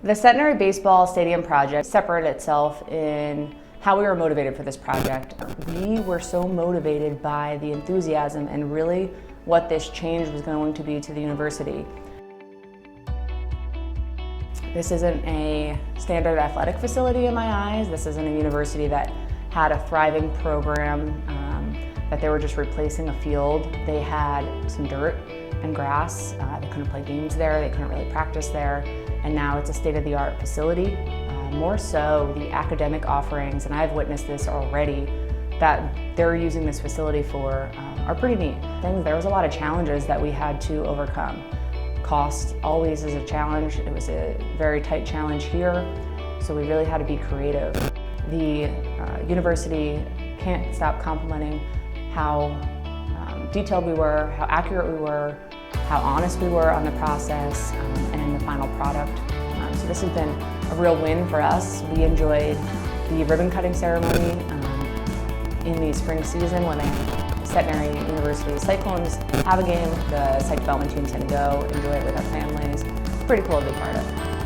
The Centenary Baseball Stadium project separated itself in how we were motivated for this project. We were so motivated by the enthusiasm and really what this change was going to be to the university. This isn't a standard athletic facility in my eyes. This isn't a university that had a thriving program, that they were just replacing a field. They had some dirt and grass. They couldn't play games there. They couldn't really practice there. And now it's a state-of-the-art facility. More so, the academic offerings, and I've witnessed this already, that they're using this facility for are pretty neat. There was a lot of challenges that we had to overcome. Cost always is a challenge. It was a very tight challenge here, so we really had to be creative. The university can't stop complimenting how detailed we were, how accurate we were, how honest we were on the process and the final product. So this has been a real win for us. We enjoyed the ribbon cutting ceremony in the spring season when the Centenary University Cyclones have a game. The psych development teams can go enjoy it with our families. It's pretty cool to be part of.